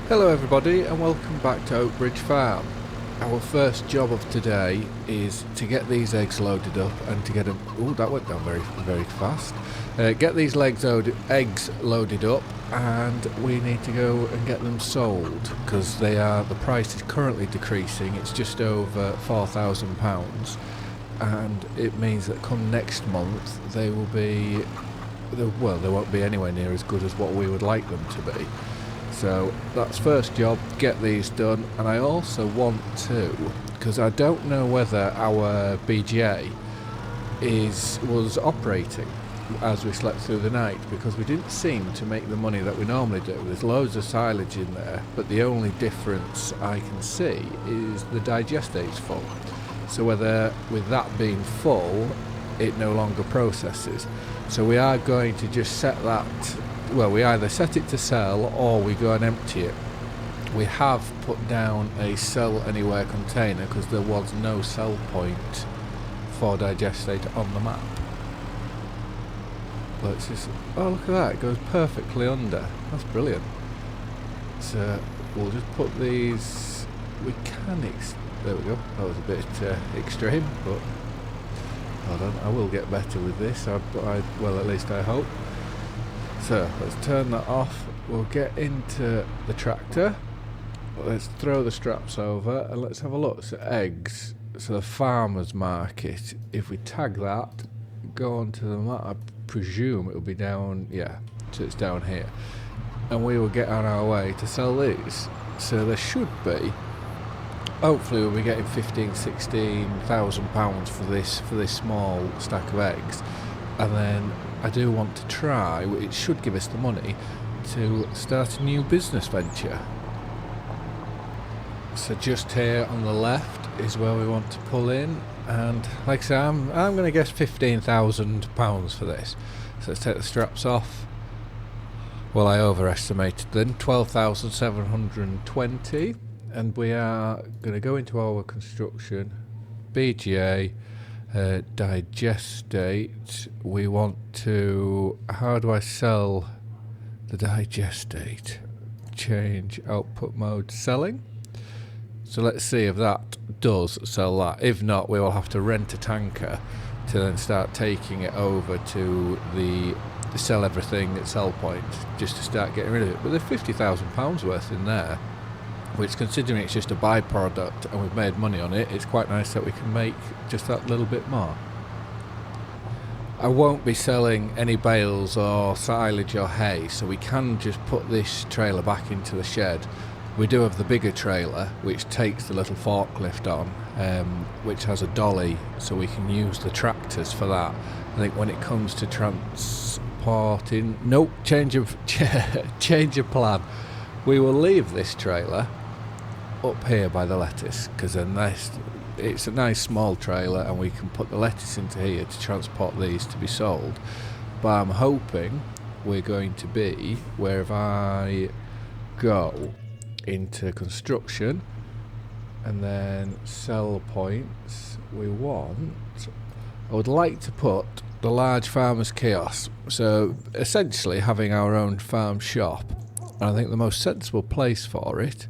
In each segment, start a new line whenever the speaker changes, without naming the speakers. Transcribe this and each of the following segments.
Hello everybody and welcome back to Oakbridge Farm. Our first job of today is to get these eggs loaded up and to get them... Oh, that went down very fast. Get these eggs loaded up, and we need to go and get them sold because the price is currently decreasing. It's just over £4,000, and it means that come next month they will be... Well, they won't be anywhere near as good as what we would like them to be. So that's first job, get these done. And I also want to, because I don't know whether our BGA was operating as we slept through the night, because we didn't seem to make the money that we normally do. There's loads of silage in there, but the only difference I can see is the digestate's full. So whether with that being full, it no longer processes. So we are going to just set that. Well, we either set it to sell or we go and empty it. We have put down a sell anywhere container because there was no sell point for digestate on the map. Let's just... Oh, look at that, it goes perfectly under. That's brilliant. So we'll just put these... There we go. That was a bit extreme, but hold on, I will get better with this. Well, at least I hope. So let's turn that off. We'll get into the tractor. Let's throw the straps over and let's have a look. So eggs, so the farmer's market. If we tag that, go onto the map, I presume it will be down, yeah, so it's down here. And we will get on our way to sell these. So there should be, hopefully we'll be getting £16,000 for this small stack of eggs. And then I do want to try, it should give us the money to start a new business venture. So just here on the left is where we want to pull in, and like I say, I'm going to guess £15,000 for this. So let's take the straps off. Well, I overestimated them, 12,720, and we are going to go into our construction, BGA, digestate. We want to... How do I sell the digestate? Change output mode selling. So let's see if that does sell that. If not, we will have to rent a tanker to then start taking it over to the sell everything at sell point, just to start getting rid of it. But there's £50,000 worth in there, which, considering it's just a byproduct and we've made money on it, it's quite nice that we can make just that little bit more. I won't be selling any bales or silage or hay, so we can just put this trailer back into the shed. We do have the bigger trailer, which takes the little forklift on, which has a dolly, so we can use the tractors for that. I think when it comes to transporting... Nope, change of plan. We will leave this trailer up here by the lettuce, because it's a nice small trailer and we can put the lettuce into here to transport these to be sold. But I'm hoping we're going to be, where if I go into construction and then sell points, I would like to put the large farmers kiosk, so essentially having our own farm shop. And I think the most sensible place for it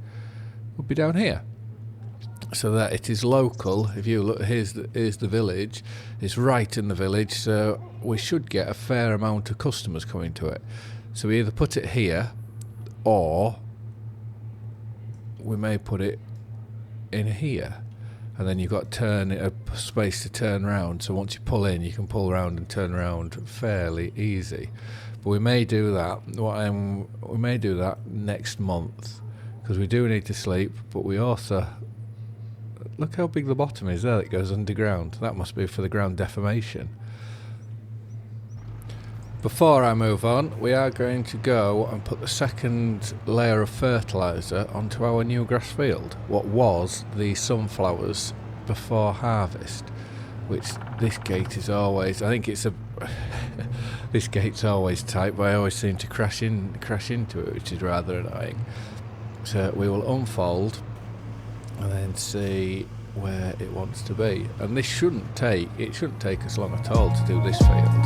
would be down here, so that it is local. If you look, here's the village. It's right in the village, so we should get a fair amount of customers coming to it. So we either put it here, or we may put it in here, and then you've got a space to turn around. So once you pull in, you can pull around and turn around fairly easy. But we may do that. We may do that next month, because we do need to sleep. But we also... Look how big the bottom is there that goes underground. That must be for the ground deformation. Before I move on, we are going to go and put the second layer of fertiliser onto our new grass field. What was the sunflowers before harvest. Which this gate is always... I think it's a... This gate's always tight, but I always seem to crash into it, which is rather annoying. So we will unfold and then see where it wants to be. And this shouldn't take us long at all to do this field.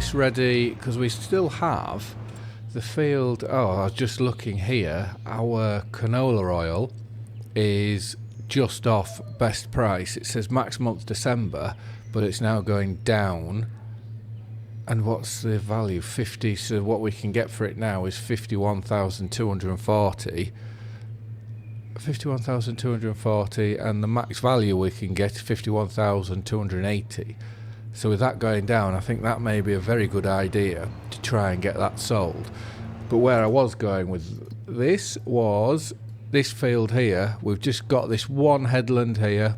this ready, because we still have the field. Oh, I was just looking here. Our canola oil is just off best price. It says max month December, but it's now going down. And what's the value? 50. So what we can get for it now is 51,240. 51,240, and the max value we can get is 51,280. So with that going down, I think that may be a very good idea to try and get that sold. But where I was going with this was this field here. We've just got this one headland here,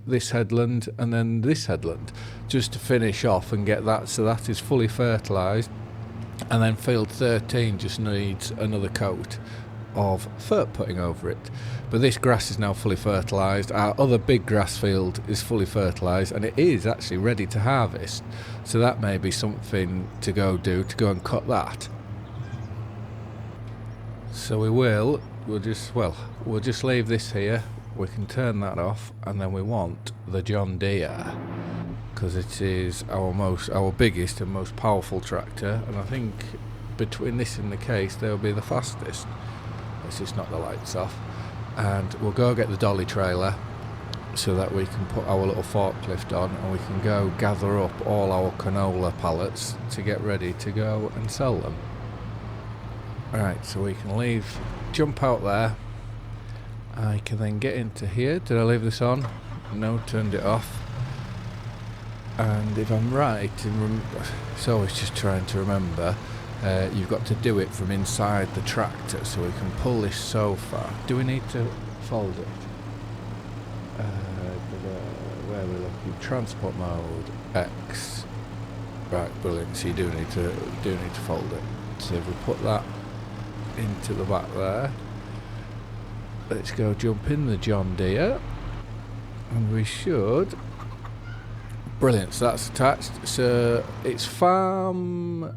this headland, and then this headland, just to finish off and get that. So that is fully fertilised, and then field 13 just needs another coat of fert putting over it. But this grass is now fully fertilised. Our other big grass field is fully fertilised, and it is actually ready to harvest. So that may be something to go and cut that. So we'll just leave this here. We can turn that off, and then we want the John Deere, because it is our biggest and most powerful tractor, and I think between this and the case they'll be the fastest. Let's just knock the lights off, and we'll go get the dolly trailer so that we can put our little forklift on, and we can go gather up all our canola pallets to get ready to go and sell them. Right, so we can jump out there. I can then get into here. Did I leave this on? No, turned it off. And if I'm right, it's always just trying to remember, you've got to do it from inside the tractor, so we can pull this so far. Do we need to fold it? Where are we looking? Transport mode, X. Right, brilliant. So you do need to fold it. So if we put that into the back there, let's go jump in the John Deere, and we should. Brilliant. So that's attached. So it's farm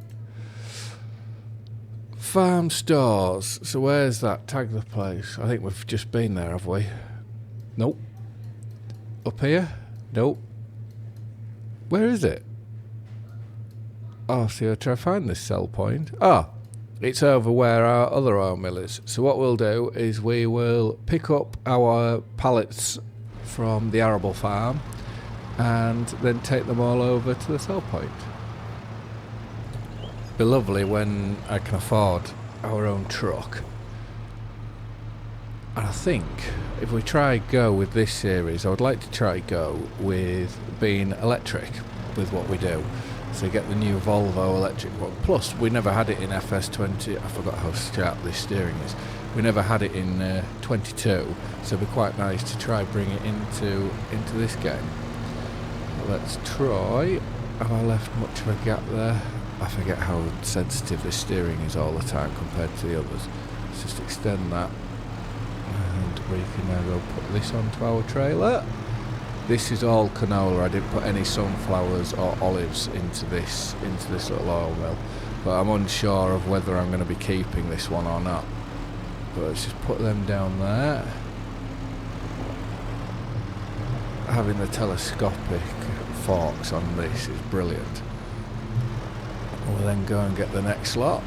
stores. So where's that? Tag the place. I think we've just been there, have we? Nope. Up here? Nope. Where is it? Oh, see, I'll try to find this sell point. Ah, it's over where our other oil mill is. So what we'll do is we will pick up our pallets from the arable farm and then take them all over to the sell point. Be lovely when I can afford our own truck. And I think if we try go with this series, I would like to try go with being electric with what we do. So get the new Volvo electric one. Plus, we never had it in FS20. I forgot how sharp this steering is. We never had it in 22, so it'd be quite nice to try bring it into this game. Let's try. Have I left much of a gap there? I forget how sensitive this steering is all the time compared to the others. Let's just extend that, and we can now go put this onto our trailer. This is all canola. I didn't put any sunflowers or olives into this little oil mill, but I'm unsure of whether I'm going to be keeping this one or not. But let's just put them down there. Having the telescopic forks on this is brilliant. We'll then go and get the next lot,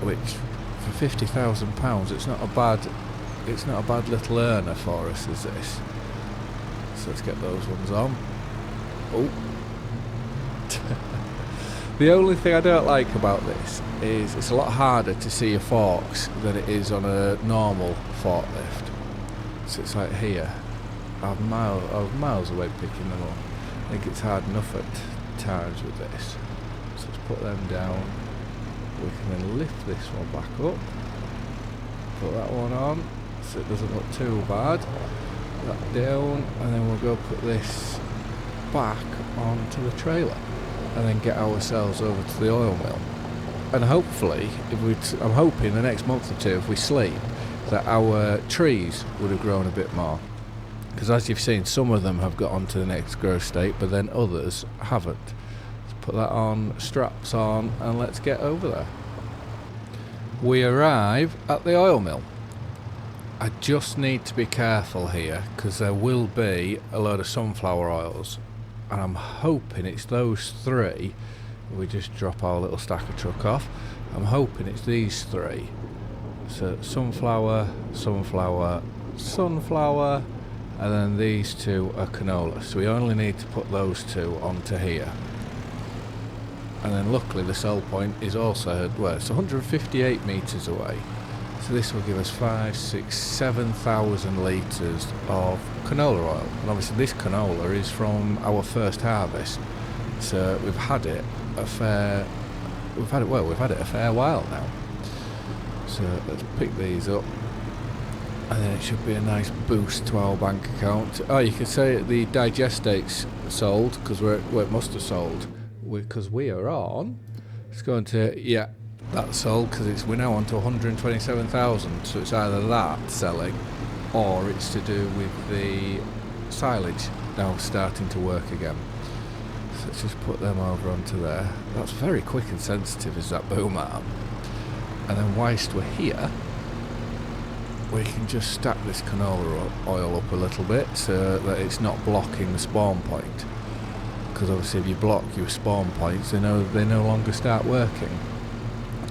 which for £50,000 it's not a bad little earner for us, is this? So let's get those ones on. Oh. The only thing I don't like about this is it's a lot harder to see your forks than it is on a normal forklift. So it's like here, I'm miles away picking them up. I think it's hard enough at times with this. So let's put them down. We can then lift this one back up. Put that one on so it doesn't look too bad. That down, and then we'll go put this back onto the trailer and then get ourselves over to the oil mill. And hopefully, I'm hoping the next month or two, if we sleep, that our trees would have grown a bit more. Because as you've seen, some of them have got onto the next growth state, but then others haven't. Let's put that on, straps on, and let's get over there. We arrive at the oil mill. I just need to be careful here because there will be a load of sunflower oils and I'm hoping it's those three. We just drop our little stacker truck off. I'm hoping it's these three. So sunflower, sunflower, sunflower, and then these two are canola. So we only need to put those two onto here. And then luckily the sell point is also, well, it's 158 metres away. So this will give us 5, 6, 7,000 litres of canola oil. And obviously this canola is from our first harvest. So we've had it a fair while now. So let's pick these up. And then it should be a nice boost to our bank account. Oh, you could say the digestate's sold, because it must have sold. Because we are on, it's going to, yeah, that's sold, because we're now on to 127,000, so it's either that selling or it's to do with the silage now starting to work again. So let's just put them over onto there. That's very quick and sensitive, is that boom arm. And then whilst we're here, we can just stack this canola oil up a little bit so that it's not blocking the spawn point. Because obviously if you block your spawn points, they no longer start working.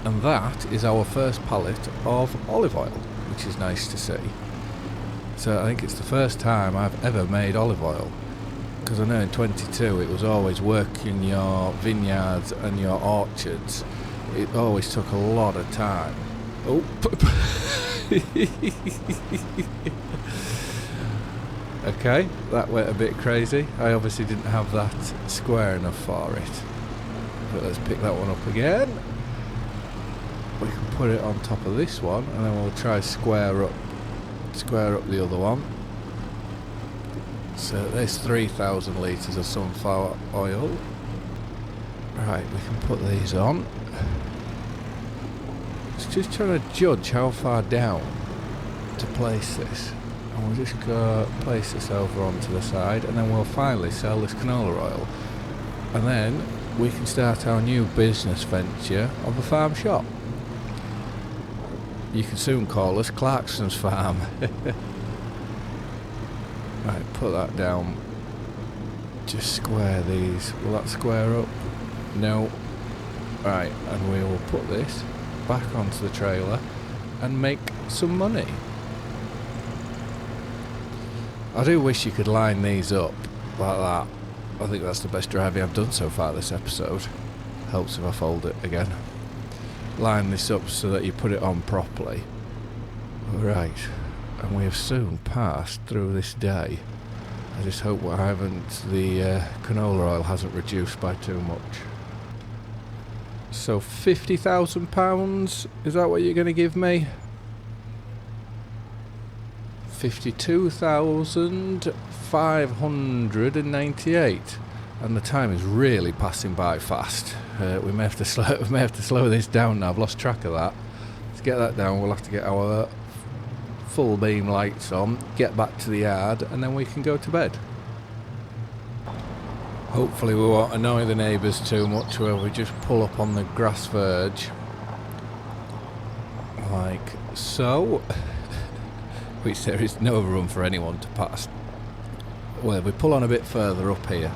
And that is our first pallet of olive oil, which is nice to see. So I think it's the first time I've ever made olive oil. Because I know in 22 it was always working your vineyards and your orchards. It always took a lot of time. Oh. Okay, that went a bit crazy. I obviously didn't have that square enough for it. But let's pick that one up again. We can put it on top of this one, and then we'll try square up the other one. So there's 3,000 litres of sunflower oil. Right, we can put these on. It's just trying to judge how far down to place this. And we'll just go place this over onto the side, and then we'll finally sell this canola oil. And then we can start our new business venture of a farm shop. You can soon call us Clarkson's Farm. Right, put that down. Just square these. Will that square up? No. Right, and we will put this back onto the trailer and make some money. I do wish you could line these up like that. I think that's the best driving I've done so far this episode. Helps if I fold it again. Line this up so that you put it on properly. Right, and we have soon passed through this day. I just hope the canola oil hasn't reduced by too much. So £50,000, is that what you're going to give me? 52,598, and the time is really passing by fast. We may have to slow this down now. I've lost track of that. To get that down, we'll have to get our full beam lights on, get back to the yard, and then we can go to bed. Hopefully we won't annoy the neighbours too much where we just pull up on the grass verge like so. Which there is no room for anyone to pass. Well, if we pull on a bit further up here,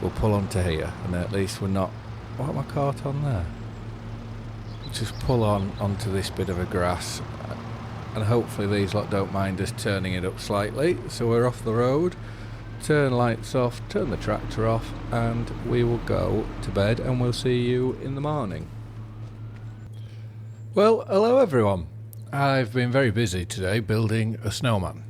we'll pull onto here, and at least we're not... What am I caught on there? Just pull onto this bit of a grass, and hopefully these lot don't mind us turning it up slightly. So we're off the road, turn lights off, turn the tractor off, and we will go to bed, and we'll see you in the morning. Well, hello everyone. I've been very busy today building a snowman,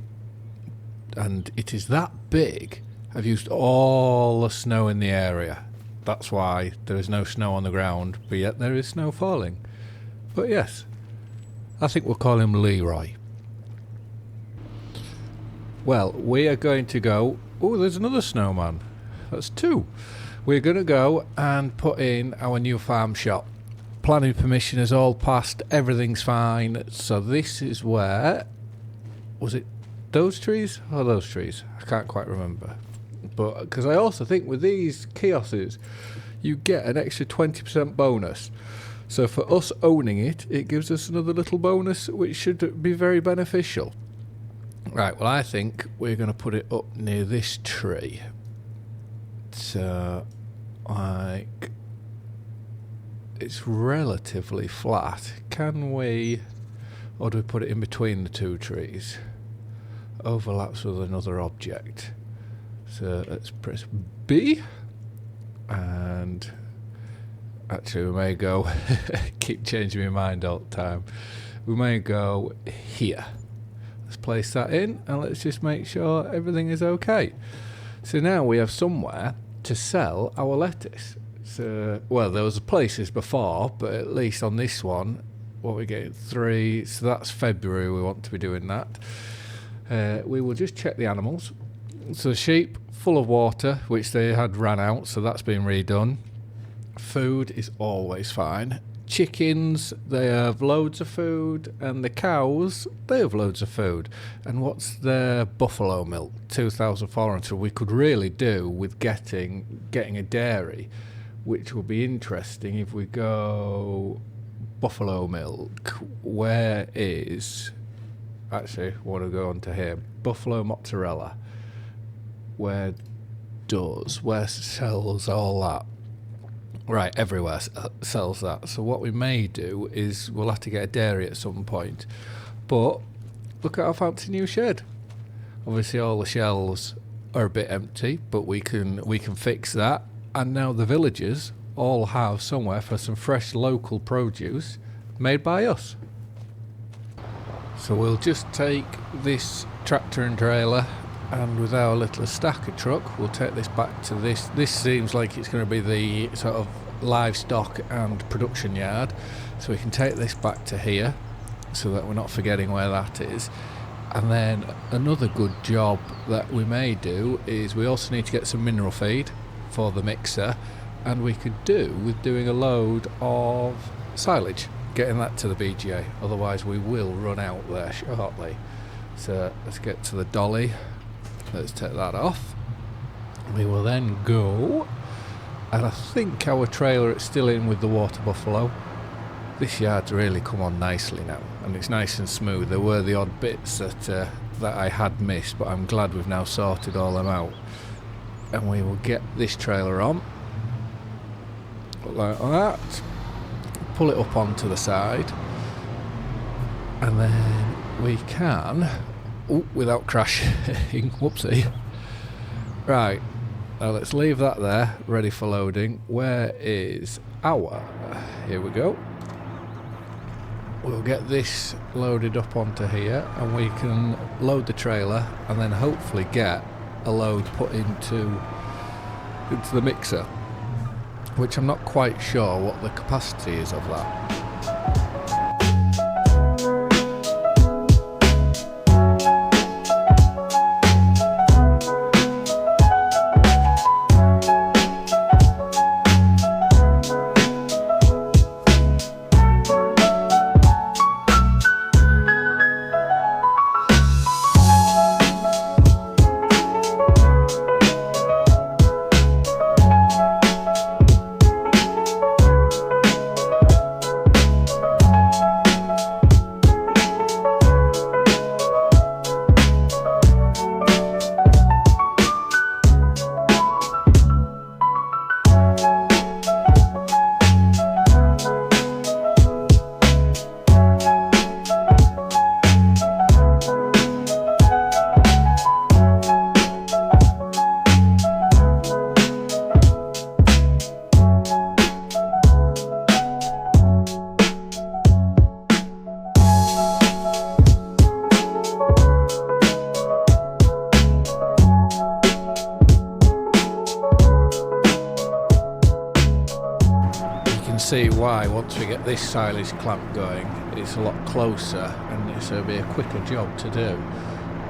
and it is that big. I've used all the snow in the area. That's why there is no snow on the ground, but yet there is snow falling. But yes, I think we'll call him Leroy. Well, we are going to go... Oh, there's another snowman. That's two. We're going to go and put in our new farm shop. Planning permission is all passed, everything's fine. So this is where... Was it those trees or those trees? I can't quite remember. But because I also think with these kiosks, you get an extra 20% bonus. So for us owning it, it gives us another little bonus, which should be very beneficial. Right, well I think we're going to put it up near this tree. like, it's relatively flat. Can we, or do we put it in between the two trees? Overlaps with another object. So let's press B, and actually we may go, keep changing my mind all the time. We may go here. Let's place that in, and let's just make sure everything is okay. So now we have somewhere to sell our lettuce. So, well, there was places before, but at least on this one, what we're getting 3, so that's February, we want to be doing that. We will just check the animals. So sheep, full of water, which they had ran out, so that's been redone. Food is always fine. Chickens, they have loads of food, and the cows, they have loads of food. And what's their buffalo milk? 2,400. So we could really do with getting a dairy, which will be interesting if we go buffalo milk. Where is, actually, I want to go on to here, buffalo mozzarella. Where sells all that? Right, everywhere sells that. So what we may do is we'll have to get a dairy at some point. But look at our fancy new shed. Obviously all the shelves are a bit empty, but we can fix that. And now the villagers all have somewhere for some fresh local produce made by us. So we'll just take this tractor and trailer, and with our little stacker truck, we'll take this back to this. This seems like it's going to be the sort of livestock and production yard. So we can take this back to here so that we're not forgetting where that is. And then another good job that we may do is we also need to get some mineral feed for the mixer. And we could do with doing a load of silage, getting that to the BGA. Otherwise we will run out there shortly. So let's get to the dolly. Let's take that off. We will then go, and I think our trailer is still in with the water buffalo. This yard's really come on nicely now, and it's nice and smooth. There were the odd bits that I had missed, but I'm glad we've now sorted all them out. And we will get this trailer on, like that, pull it up onto the side, and then we can, without crashing, whoopsie. Right, now let's leave that there, ready for loading. Where is our, here we go. We'll get this loaded up onto here, and we can load the trailer, and then hopefully get a load put into the mixer, which I'm not quite sure what the capacity is of that. See why once we get this silage clamp going, it's a lot closer and it'll be a quicker job to do.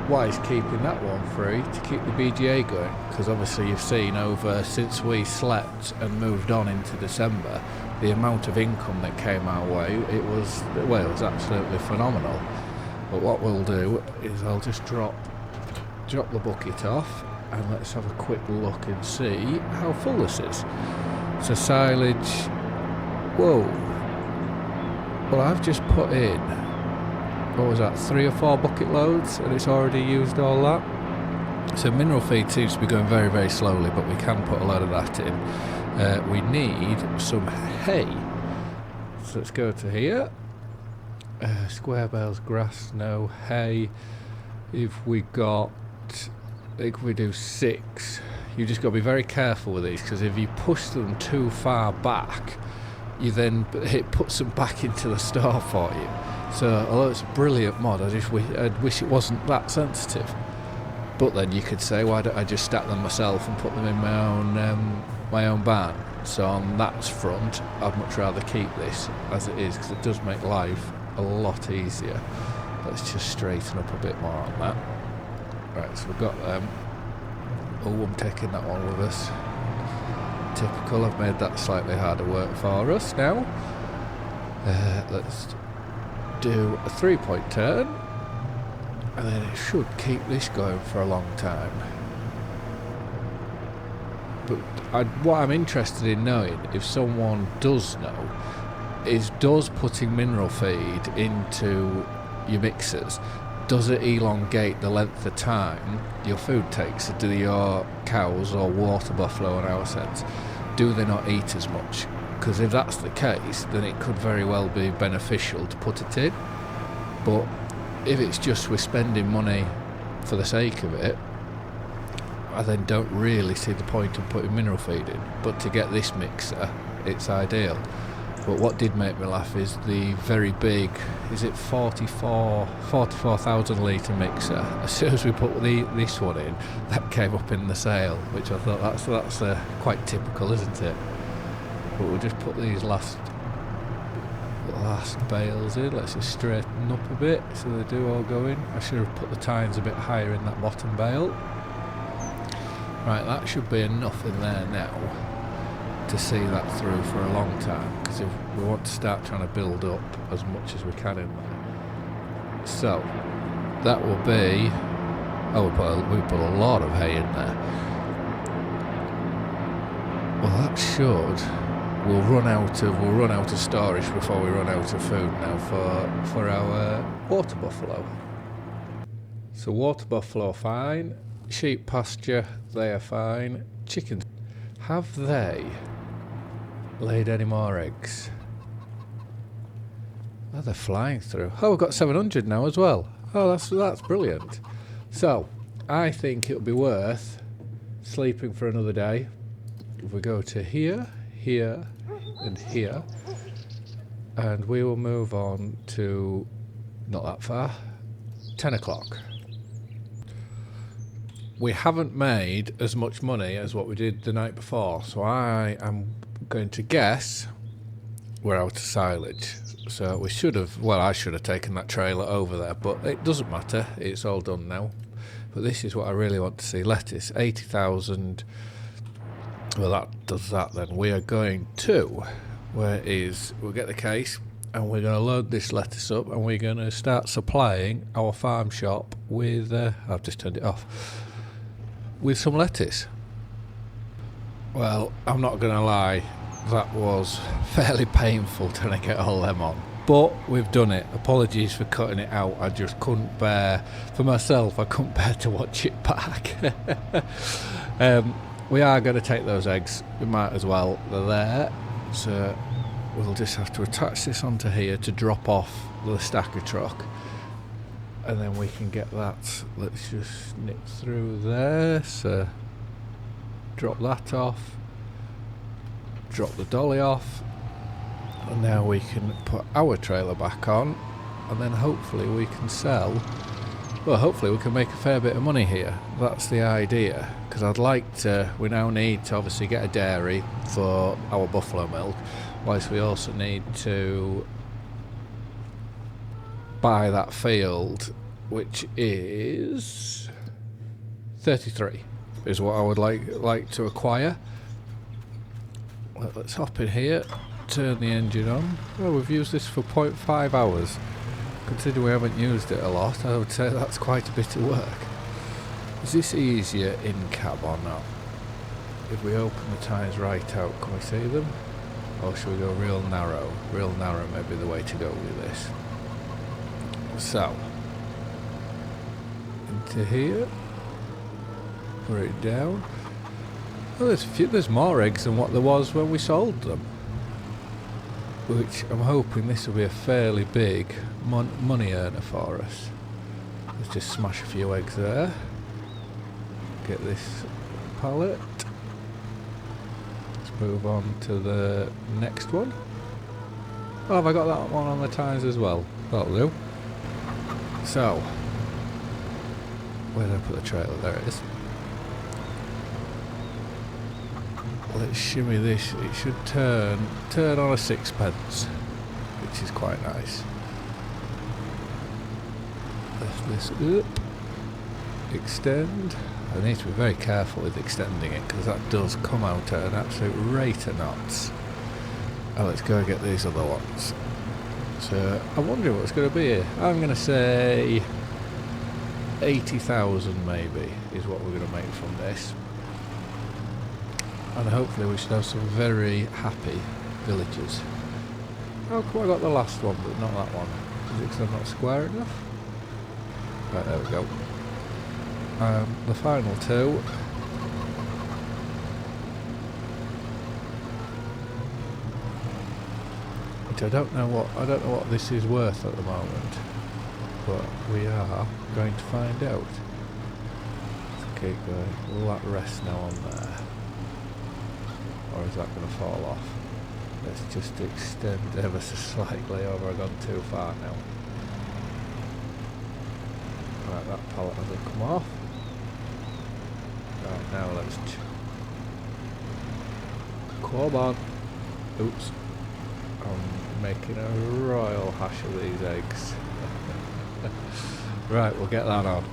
Why is keeping that one free to keep the BGA going? Because obviously you've seen over since we slept and moved on into December, the amount of income that came our way, it was absolutely phenomenal. But what we'll do is I'll just drop the bucket off, and let's have a quick look and see how full this is. So silage, whoa, well I've just put in, what was that, 3 or 4 bucket loads, and it's already used all that. So mineral feed seems to be going very, very slowly, but we can put a lot of that in. We need some hay. So let's go to here. Square bales, grass, no. Hay. If we do 6, you just got to be very careful with these, because if you push them too far back, it puts them back into the store for you. So although it's a brilliant mod, I'd wish it wasn't that sensitive. But then you could say, why don't I just stack them myself and put them in my own barn? So on that front, I'd much rather keep this as it is, because it does make life a lot easier. Let's just straighten up a bit more on that. Right, so we've got them. Oh, I'm taking that one with us. Typical, I've made that slightly harder work for us now. Let's do a 3-point turn, and then it should keep this going for a long time. But what I'm interested in knowing, if someone does know, is does putting mineral feed into your mixers, does it elongate the length of time your food takes? Do your cows, or water buffalo in our sense, do they not eat as much? Because if that's the case, then it could very well be beneficial to put it in. But if it's just we're spending money for the sake of it, I then don't really see the point of putting mineral feed in. But to get this mixer, it's ideal. But what did make me laugh is the very big, is it 44,000 litre mixer. As soon as we put this one in, that came up in the sale, which I thought that's quite typical, isn't it? But we'll just put these last bales in. Let's just straighten up a bit so they do all go in. I should have put the tines a bit higher in that bottom bale. Right, that should be enough in there now to see that through for a long time, because if we want to start trying to build up as much as we can in there. So that will be, we put a lot of hay in there. Well, that should, we'll run out of storage before we run out of food now for our water buffalo. So water buffalo fine, sheep pasture, they are fine. Chickens, have they laid any more eggs? Oh, they're flying through. Oh, we've got 700 now as well. Oh, that's brilliant. So I think it'll be worth sleeping for another day. If we go to here, here, and here, and we will move on to, not that far, 10 o'clock. We haven't made as much money as what we did the night before, so I am going to guess we're out of silage. So we should have, well, I should have taken that trailer over there, but it doesn't matter, it's all done now. But this is what I really want to see. Lettuce, 80,000. Well, that does that then. We are going to, we'll get the case, and we're going to load this lettuce up, and we're going to start supplying our farm shop with, I've just turned it off, with some lettuce. Well, I'm not going to lie, that was fairly painful trying to get all them on. But we've done it. Apologies for cutting it out. I just couldn't bear, for myself, I couldn't bear to watch it back. We are going to take those eggs. We might as well. They're there. So we'll just have to attach this onto here to drop off the stacker truck. And then we can get that. Let's just nip through there. So drop that off. Drop the dolly off. And now we can put our trailer back on. And then hopefully we can sell. Well, hopefully we can make a fair bit of money here. That's the idea. Because I'd like to, we now need to obviously get a dairy for our buffalo milk. Whilst we also need to buy that field, which is 33, is what I would like to acquire. Let's hop in here, turn the engine on. Oh, we've used this for 0.5 hours. Considering we haven't used it a lot, I would say that's quite a bit of work. Is this easier in cab or not? If we open the tyres right out, can we see them? Or should we go real narrow? Real narrow may be the way to go with this. So, into here. Put it down. Well, there's more eggs than what there was when we sold them. Which I'm hoping this will be a fairly big money earner for us. Let's just smash a few eggs there. Get this pallet. Let's move on to the next one. Oh, have I got that one on the tires as well? That'll do. So, where did I put the trailer? There it is. Let's shimmy this. It should turn on a sixpence, which is quite nice. Lift this up. Extend. I need to be very careful with extending it because that does come out at an absolute rate of knots. Oh, let's go and get these other ones. So I'm wondering what it's going to be here. I'm going to say 80,000 maybe is what we're going to make from this. And hopefully we should have some very happy villagers. How come I got the last one but not that one? Is it because I'm not square enough? Right, there we go. The final two. Which I don't know what this is worth at the moment. But we are going to find out. Let's keep going. Will that rest now on there? Or is that going to fall off? Let's just extend ever so slightly, or have I gone too far now? Right, that pallet hasn't come off. Right, now let's... Come on! Oops. I'm making a royal hash of these eggs. Right, we'll get that on.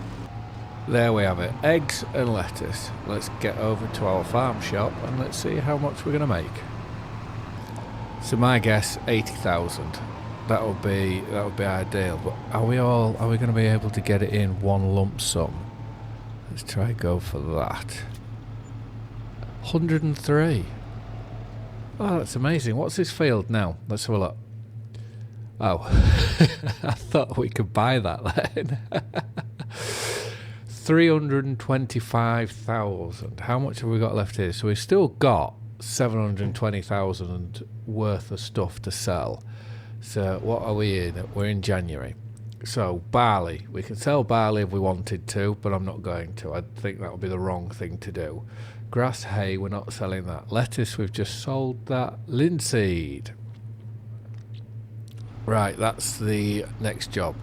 There we have it, eggs and lettuce. Let's get over to our farm shop and let's see how much we're going to make. So my guess, 80,000. That would be ideal. But are we going to be able to get it in one lump sum? Let's try and go for that. 103. Oh, that's amazing. What's this field now? Let's have a look. Oh, I thought we could buy that then. 325,000. How much have we got left here? So we've still got 720,000 worth of stuff to sell. So what are we in? We're in January. So barley. We can sell barley if we wanted to, but I'm not going to. I think that would be the wrong thing to do. Grass, hay, we're not selling that. Lettuce, we've just sold that. Linseed. Right, that's the next job.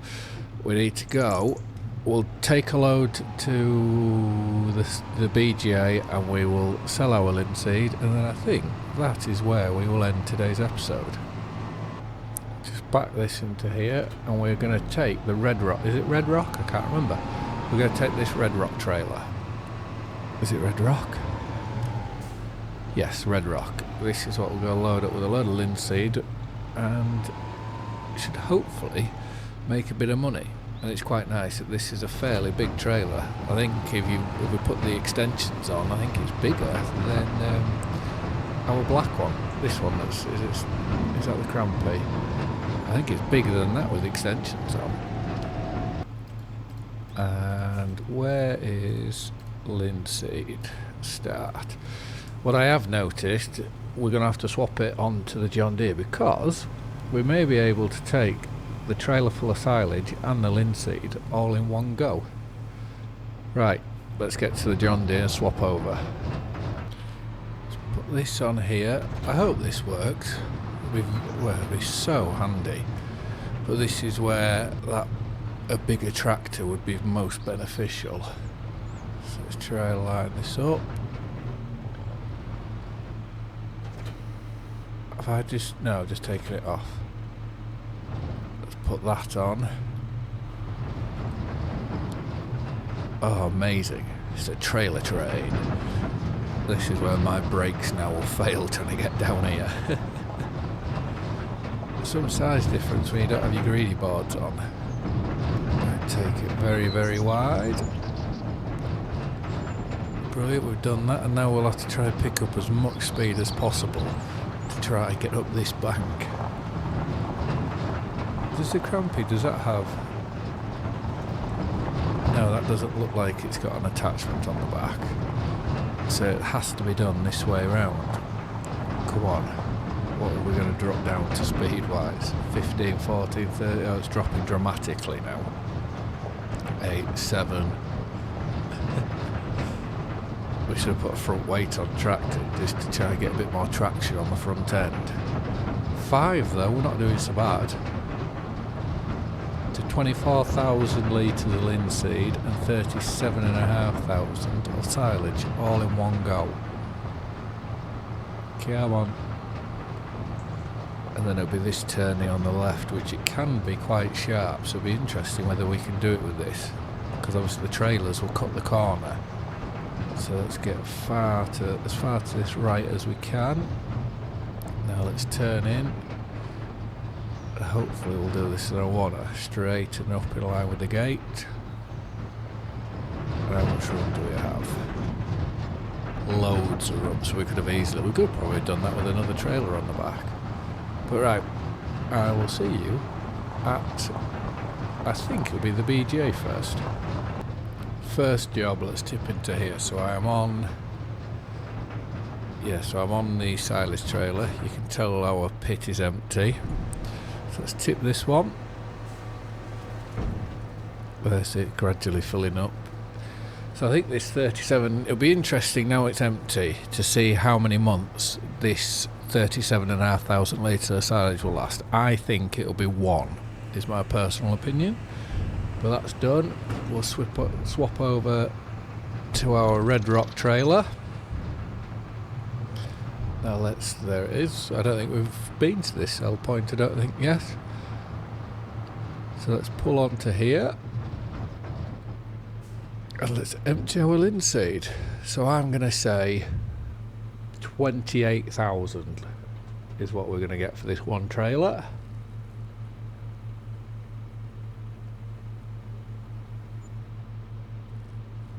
We need to go. We'll take a load to the BGA and we will sell our linseed, and then I think that is where we will end today's episode. Just back this into here and we're going to take the Red Rock. Is it Red Rock? I can't remember. We're going to take this Red Rock trailer. Is it Red Rock? Yes, Red Rock. This is what we're going to load up with, a load of linseed, and should hopefully make a bit of money. And it's quite nice that this is a fairly big trailer. I think if we put the extensions on, I think it's bigger than our black one. This one, is that the Crampy? I think it's bigger than that with extensions on. And where is linseed? Start. What I have noticed, we're going to have to swap it onto the John Deere because we may be able to take the trailer full of silage and the linseed all in one go. Right, let's get to the John Deere and swap over. Let's put this on here. I hope this works. It'll be so handy. But this is where a bigger tractor would be most beneficial. So let's try and line this up. Have I just taken it off. Put that on. Oh, amazing. It's a trailer train. This is where my brakes now will fail trying to get down here. Some size difference when you don't have your greedy boards on. Right, take it very, very wide. Brilliant, we've done that, and now we'll have to try and pick up as much speed as possible to try and get up this bank. Does the Crampy, does that have... No, No, that doesn't look like it's got an attachment on the back. So it has to be done this way round. Come on. What are we going to drop down to speed-wise? 15, 14, 30... Oh, it's dropping dramatically now. 8, 7... We should have put a front weight on tractor just to try and get a bit more traction on the front end. 5 though, we're not doing so bad. To 24,000 litres of linseed and 37,500 of silage, all in one go. Come on. And then it'll be this turning on the left, which it can be quite sharp, so it'll be interesting whether we can do it with this. Because obviously the trailers will cut the corner. So let's get as far to this right as we can. Now let's turn in. Hopefully we'll do this in a wanna, straight and up in line with the gate. And how much room do we have? Loads of room, so we could have probably done that with another trailer on the back. But right, I will see you at, I think it'll be the BJ first. First job, let's tip into here. So I'm on the silage trailer. You can tell our pit is empty. So let's tip this one. There's it gradually filling up. So I think this 37, it'll be interesting now it's empty to see how many months this 37,500 litres of silage will last. I think it'll be 1, is my personal opinion. But that's done. We'll swap over to our Red Rock trailer. Now there it is. I don't think we've been to this sell point, I don't think yet. So let's pull onto here. And let's empty our linseed. So I'm going to say 28,000 is what we're going to get for this one trailer.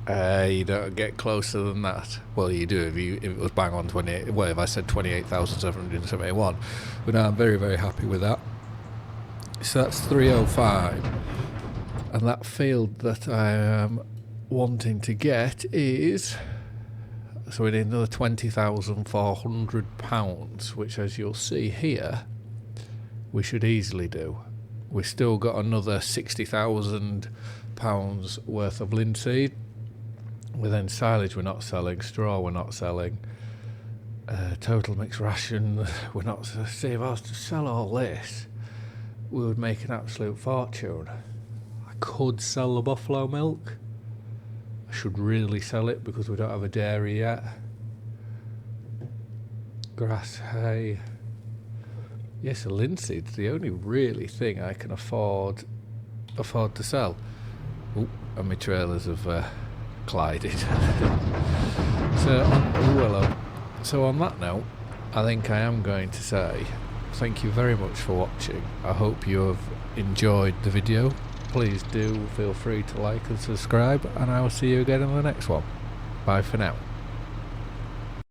You don't get closer than that. Well, you do if it was bang on 28. Well, if I said 28,771, but no, I'm very, very happy with that. So that's 305, and that field that I am wanting to get is. So we need another £20,400, which, as you'll see here, we should easily do. We've still got another £60,000 worth of linseed. Within silage we're not selling, straw we're not selling, total mixed ration we're not. See, if I was to sell all this, we would make an absolute fortune. I could sell the buffalo milk. I should really sell it because we don't have a dairy yet. Grass, hay. Yes, the linseed's the only really thing I can afford to sell. Ooh, and my trailers have collided. So on that note, I think I am going to say thank you very much for watching. I hope you have enjoyed the video. Please do feel free to like and subscribe, and I will see you again in the next one. Bye for now.